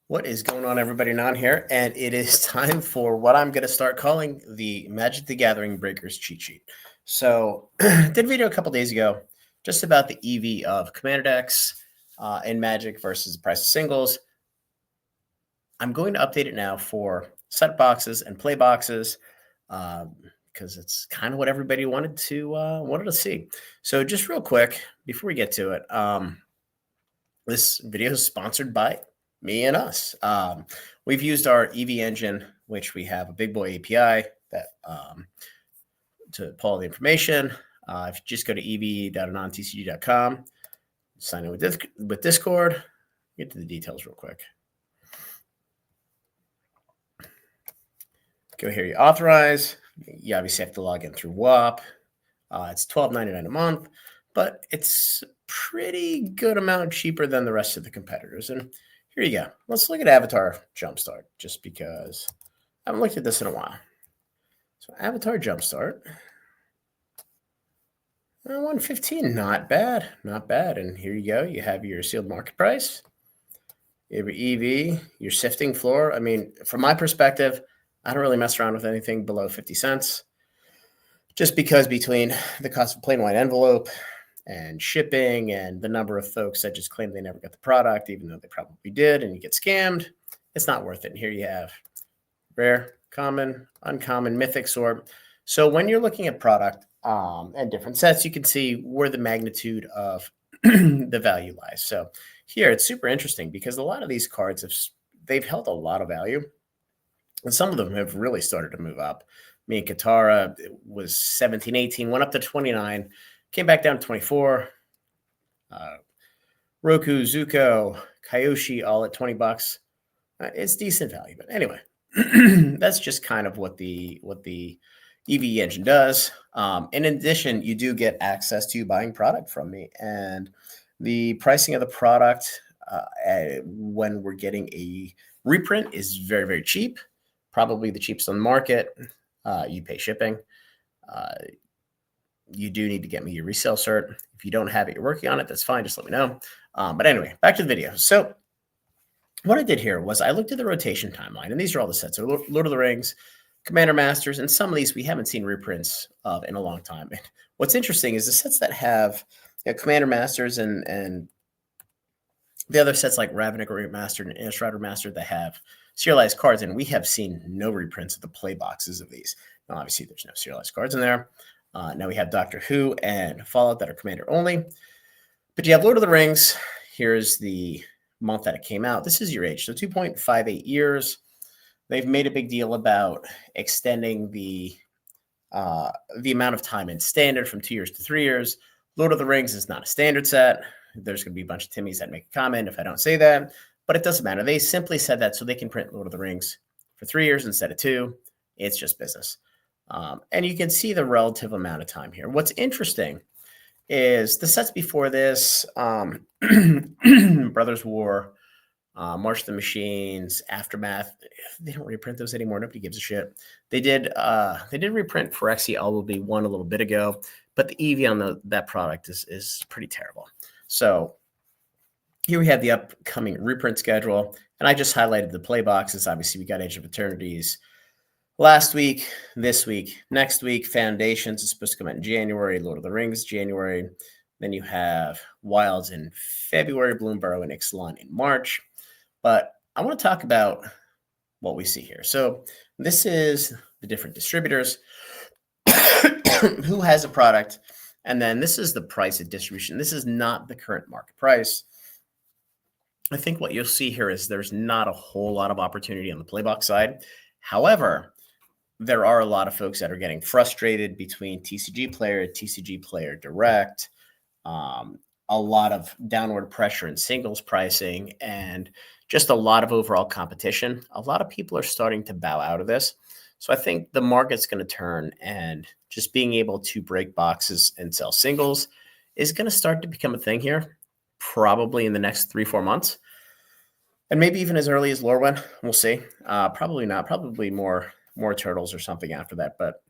What is going on, everybody? Non here, and it is time for what I'm going to start calling the Magic the Gathering Breakers cheat sheet. So, did a video a couple days ago just about the EV of Commander decks in Magic versus the price of singles. I'm going to update it now for set boxes and play boxes because it's kind of what everybody wanted to see. So, just real quick before we get to it, this video is sponsored by me and us. We've used our EV engine, which we have a big boy API that to pull all the information. If you just go to ev.anontcg.com, sign in with Discord, get to the details real quick. Go here, you authorize. You obviously have to log in through WAP. It's $12.99 a month, but it's pretty good amount cheaper than the rest of the competitors. And here you go. Let's look at Avatar Jumpstart, just because I haven't looked at this in a while. So Avatar Jumpstart, 115, not bad, not bad. And here you go. You have your sealed market price, you have your EV, your sifting floor. I mean, from my perspective, I don't really mess around with anything below 50 cents, just because between the cost of plain white envelope and shipping and the number of folks that just claim they never got the product, even though they probably did, and you get scammed, it's not worth it. And here you have rare, common, uncommon, mythic, sword. So when you're looking at product and different sets, you can see where the magnitude of the value lies. So here it's super interesting because a lot of these cards they've held a lot of value, and some of them have really started to move up. I mean, Katara was 17, 18, went up to 29, came back down to 24. Roku, Zuko, Kyoshi, all at $20. It's decent value, but anyway, that's just kind of what the EV engine does. In addition, you do get access to buying product from me, and the pricing of the product when we're getting a reprint is very, very cheap. Probably the cheapest on the market. You pay shipping. You do need to get me your resale cert. If you don't have it, you're working on it, that's fine. Just let me know. But anyway, back to the video. So what I did here was I looked at the rotation timeline, and these are all the sets. So Lord of the Rings, Commander Masters, and some of these we haven't seen reprints of in a long time. And what's interesting is the sets that have Commander Masters and the other sets like Ravnica Remastered and Innistrad Remastered that have serialized cards, and we have seen no reprints of the play boxes of these. Now, obviously, there's no serialized cards in there. Now we have Doctor Who and Fallout that are Commander only. But you have Lord of the Rings. Here's the month that it came out. This is your age, so 2.58 years. They've made a big deal about extending the amount of time in standard from 2 years to 3 years. Lord of the Rings is not a standard set. There's going to be a bunch of Timmies that make a comment if I don't say that, but it doesn't matter. They simply said that so they can print Lord of the Rings for 3 years instead of 2. It's just business. And you can see the relative amount of time here. What's interesting is the sets before this, Brothers War, March of the Machines, Aftermath. They don't reprint those anymore. Nobody gives a shit. They did reprint Phyrexia Elwood 1 a little bit ago, but the EV on that product is pretty terrible. So here we have the upcoming reprint schedule, and I just highlighted the play boxes. Obviously, we got Age of Eternities last week, this week, next week. Foundations is supposed to come out in January. Lord of the Rings, January. Then you have Wilds in February, Bloomburrow and Ixalan in March. But I want to talk about what we see here. So this is the different distributors who has a product. And then this is the price of distribution. This is not the current market price. I think what you'll see here is there's not a whole lot of opportunity on the playbox side. However, there are a lot of folks that are getting frustrated between TCG Player Direct, a lot of downward pressure in singles pricing, and just a lot of overall competition. A lot of people are starting to bow out of this. So I think the market's going to turn, and just being able to break boxes and sell singles is going to start to become a thing here, probably in the next 3-4 months. And maybe even as early as Lorwyn. We'll see. Probably not. Probably more Turtles or something after that. But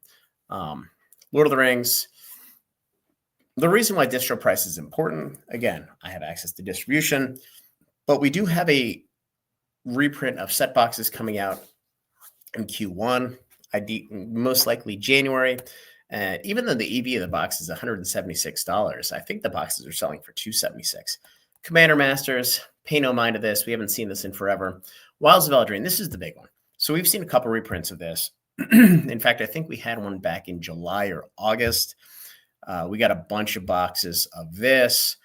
Lord of the Rings, the reason why distro price is important, again, I have access to distribution, but we do have a reprint of set boxes coming out in Q1. Most likely January. And even though the EV of the box is $176, I think the boxes are selling for $276. Commander Masters, pay no mind to this. We haven't seen this in forever. Wilds of Eldraine, this is the big one. So we've seen a couple reprints of this. In fact, I think we had one back in July or August. We got a bunch of boxes of this,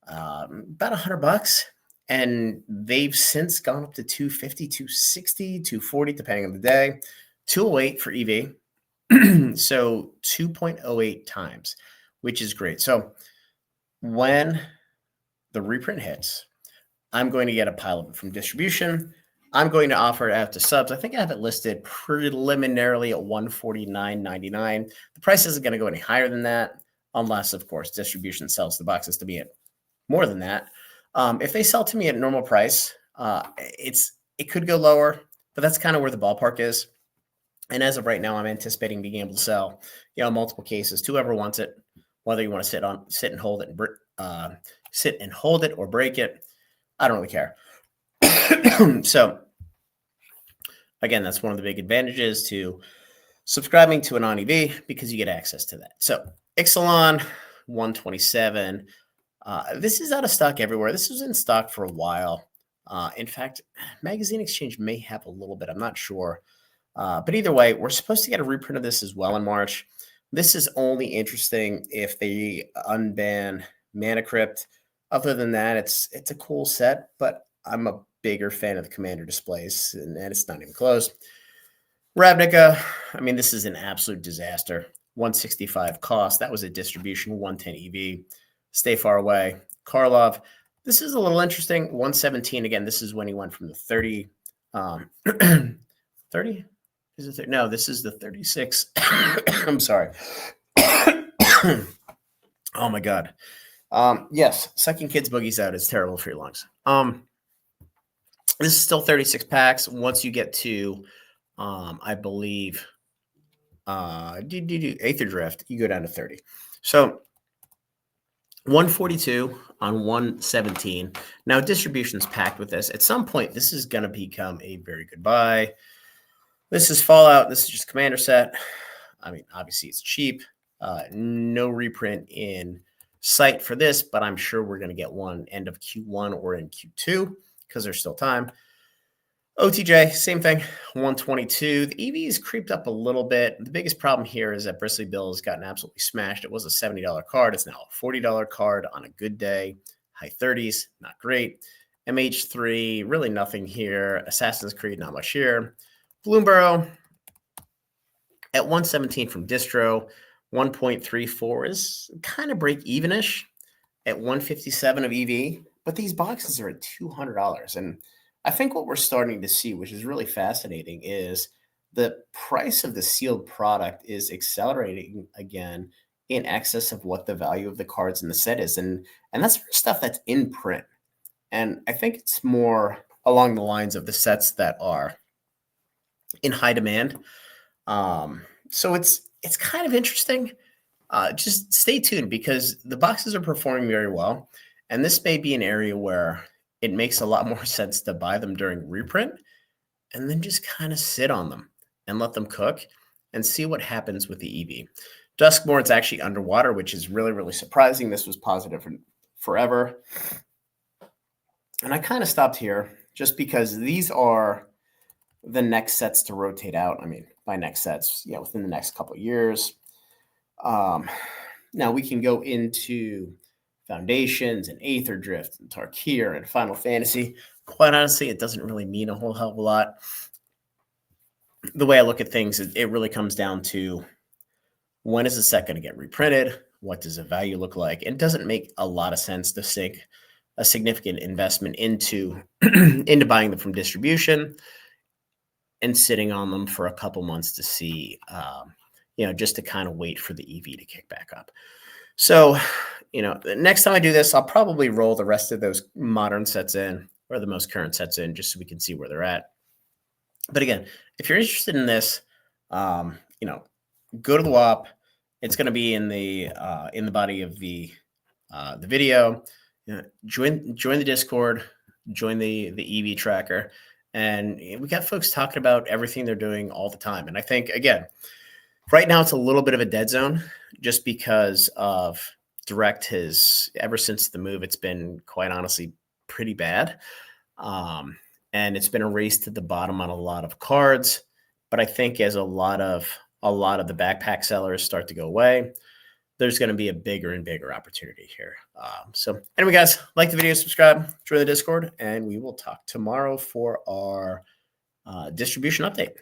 about $100, and they've since gone up to 250, 260, 240, depending on the day. 208 for EV. So 2.08 times, which is great. So when the reprint hits, I'm going to get a pile of it from distribution. I'm going to offer it out to subs. I think I have it listed preliminarily at $149.99. The price isn't going to go any higher than that, unless, of course, distribution sells the boxes to me at more than that. If they sell to me at normal price, it could go lower, but that's kind of where the ballpark is. And as of right now, I'm anticipating being able to sell, multiple cases to whoever wants it, whether you want to sit and hold it or break it. I don't really care. So again, that's one of the big advantages to subscribing to an ON-EV, because you get access to that. So Ixalan 127. This is out of stock everywhere. This was in stock for a while. In fact, Magazine Exchange may have a little bit. I'm not sure. But either way, we're supposed to get a reprint of this as well in March. This is only interesting if they unban Mana Crypt. Other than that, it's a cool set, but I'm a bigger fan of the Commander displays, and it's not even close. Ravnica, this is an absolute disaster. 165 cost. That was a distribution, 110 EV. Stay far away. Karlov, this is a little interesting. 117, again, this is when he went from the 30. 30? Is it 30? No, this is the 36. I'm sorry. Oh my God. Yes, sucking kids' boogies out is terrible for your lungs. This is still 36 packs. Once you get to, I believe, Aether Drift, you go down to 30. So 142 on 117. Now distribution's packed with this. At some point, this is going to become a very good buy. This is Fallout. This is just Commander set. Obviously it's cheap. No reprint in sight for this, but I'm sure we're going to get one end of Q1 or in Q2 because there's still time. OTJ, same thing, 122. The EV has creeped up a little bit. The biggest problem here is that Bristly Bill has gotten absolutely smashed. It was a $70 card. It's now a $40 card on a good day. High 30s, not great. MH3, really nothing here. Assassin's Creed, not much here. Bloomburrow at 117 from distro. 1.34 is kind of break even-ish at 157 of EV. But these boxes are at $200. And I think what we're starting to see, which is really fascinating, is the price of the sealed product is accelerating again in excess of what the value of the cards in the set is. And that's for stuff that's in print. And I think it's more along the lines of the sets that are in high demand. So it's kind of interesting. Just stay tuned because the boxes are performing very well. And this may be an area where it makes a lot more sense to buy them during reprint and then just kind of sit on them and let them cook and see what happens with the EV. Duskmourn's actually underwater, which is really, really surprising. This was positive for forever. And I kind of stopped here just because these are the next sets to rotate out. By next sets, within the next couple of years. Now we can go into Foundations and Aether Drift and Tarkir and Final Fantasy. Quite honestly, it doesn't really mean a whole hell of a lot. The way I look at things, it really comes down to when is the set going to get reprinted? What does the value look like? It doesn't make a lot of sense to sink a significant investment into buying them from distribution and sitting on them for a couple months to see, just to kind of wait for the EV to kick back up. So, the next time I do this, I'll probably roll the rest of those modern sets in or the most current sets in just so we can see where they're at. But again, if you're interested in this, go to the WAP. It's going to be in the body of the video. Join the Discord, join the EV tracker, And we got folks talking about everything they're doing all the time. And I think, again, right now it's a little bit of a dead zone just because of Direct has, ever since the move, it's been quite honestly pretty bad. And it's been a race to the bottom on a lot of cards. But I think as a lot of the backpack sellers start to go away, there's going to be a bigger and bigger opportunity here. So anyway, guys, like the video, subscribe, join the Discord, and we will talk tomorrow for our distribution update.